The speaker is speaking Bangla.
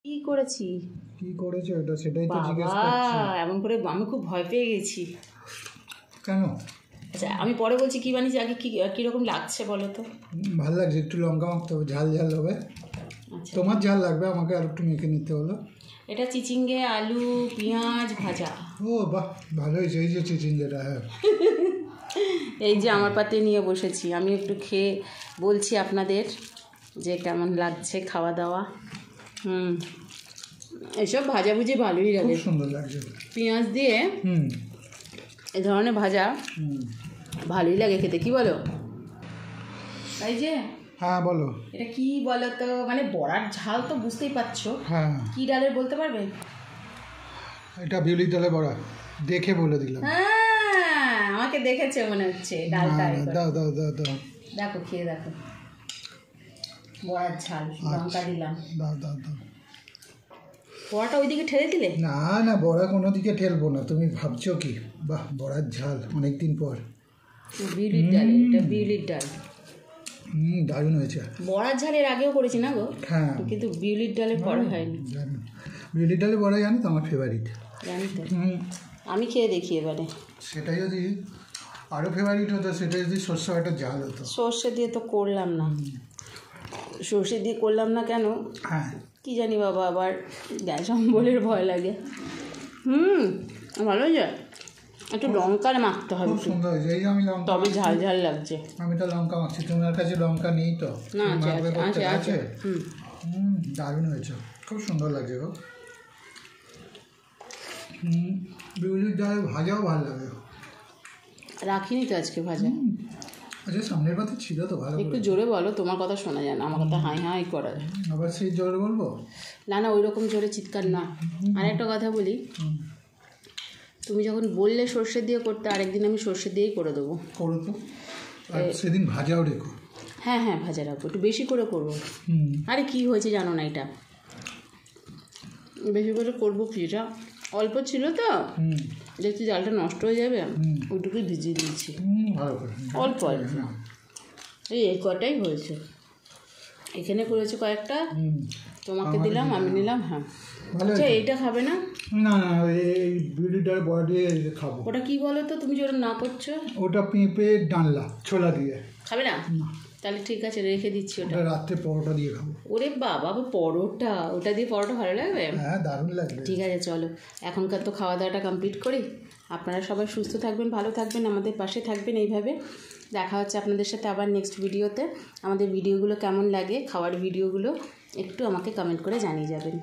কি করেছি? কি করেছো এটা সেটাই তো জিজ্ঞেস করছি। এমন করে আমি খুব ভয় পেয়ে গেছি। কেন? আচ্ছা আমি পরে বলছি কি বানিয়েছি, আগে কি কীরকম লাগছে বলো তো। ভালো লাগছে, একটু লঙ্কা মাখতে হবে, ঝাল ঝাল হবে। আচ্ছা তোমার ঝাল লাগবে, আমাকে আর একটু মেখে নিতে হলো। এটা চিচিঙ্গে আলু পেঁয়াজ ভাজা। ও বাহ, ভালো হয়েছে। এই যে চিচিঙ্গেটা, হ্যাঁ এই যে আমার পাতে নিয়ে বসেছি, আমি একটু খেয়ে বলছি আপনাদের যে কেমন লাগছে খাওয়া দাওয়া। এসব ভাজাভুজি ভালোই লাগে, খুব সুন্দর লাগছে পেঁয়াজ দিয়ে এই ধরনের ভাজা ভালোই লাগে খেতে, কি বলো? তাই যে হ্যাঁ বলো। এটা কি বলো তো, মানে বড়ার ঝাল তো বুঝতেই পারছো। হ্যাঁ কি ডালের বলতে পারবে? এটা বিউলি ডালে বড়া, দেখে বলে দিলাম। হ্যাঁ আমাকে দেখেছে মনে হচ্ছে ডালটা। দাও দাও দাও দাও, দেখো খেয়ে দেখো, বড়ার ঝাল লঙ্কা দিলাম। দাও দাও দাও। বড়াটা ওইদিকে ঠেলে দিলে? না না, বড়া কোনো দিকে ঠেলবো না, তুমি ভাবছো কি? বাহ, বড়ার ঝাল অনেকদিন পর। বিউলির ডাল, এটা বিউলির ডাল। দারুণ হয়েছে। বড়ার ঝালের আগেও করেছি না গো, হ্যাঁ কিন্তু বিউলির ডালের পরে হয়নি। বিউলি ডালে বড়া জানো তো আমার ফেভারিট। জানি তো, আমি খেয়ে দেখি এবারে। সেটা যদি আরও ফেভারিট হতো, সেটা যদি সর্ষে বাটার ঝাল হতো। সর্ষে দিয়ে তো করলাম না, সর্ষে দিয়ে করলাম না কেন হ্যাঁ কি জানি বাবা, আবার গ্যাস অম্বলের ভয় লাগে। ভালো হয়েছে, একটু লঙ্কার মাখতে হবে, খুব সুন্দর হয়েছে। এই যে আমি লঙ্কা, তবে ঝাল ঝাল লাগছে। আমি তো লঙ্কা মাখছি, তোমার কাছে লঙ্কা নেই তো? না আছে আছে। দারুণ হয়েছে, খুব সুন্দর লাগছে গো। বিউলির ডাল ভাজাও ভালো লাগে। রাখিনি তো আজকে ভাজা। আচ্ছা সামনের পাতে ছিল তো, ভালো একটু জোরে বলো, তোমার কথা শোনা যায় না, আমার কথা হাই হাই করা যায়। আবার সেই জোরে বলবো? না না, ওই রকম জোরে চিৎকার না। আর একটা কথা বলি, তুমি যখন বললে সর্ষে দিয়ে করতে, আরেকদিন আমি সর্ষে দিয়েই করে দেবো। করো তো, আর সেদিন ভাজাও রেখো। হ্যাঁ হ্যাঁ ভাজা রাখবো, একটু বেশি করে করবো। আরে কি হয়েছে জানো না, এটা বেশি করে করবো কি, এটা অল্প ছিল তো, দেখছি জালটা নষ্ট হয়ে যাবে, ওইটুকুই ভিজিয়ে দিয়েছি ভালো করে, অল্প অল্প। এই কটাই হয়েছে, এখানে করেছি কয়েকটা, তোমাকে দিলাম, আমি নিলাম। হ্যাঁ আচ্ছা এইটা খাবে না? না না, এই বিউলি ডাল বড়া দিয়ে খাবো। ওটা কি বলো তো, তুমি যেটা না করছো? ওটা পেঁপে ডালনা ছোলা দিয়ে। খাবে না? তাহলে ঠিক আছে, রেখে দিচ্ছি ওটা। রাত্রে পরোটা দিয়ে খাবো। ওরে বাবা, পরোটা, ওটা দিয়ে পরোটা ভালো লাগবে? হ্যাঁ দারুণ লাগবে। ঠিক আছে চলো, এখনকার তো খাওয়া দাওয়াটা কমপ্লিট করি। আপনারা সবাই সুস্থ থাকবেন, ভালো থাকবেন, আমাদের পাশে থাকবেন এইভাবে। দেখা হচ্ছে আপনাদের সাথে আবার নেক্সট ভিডিওতে। আমাদের ভিডিওগুলো কেমন লাগে, খাওয়ার ভিডিওগুলো একটু আমাকে কমেন্ট করে জানিয়ে যাবেন।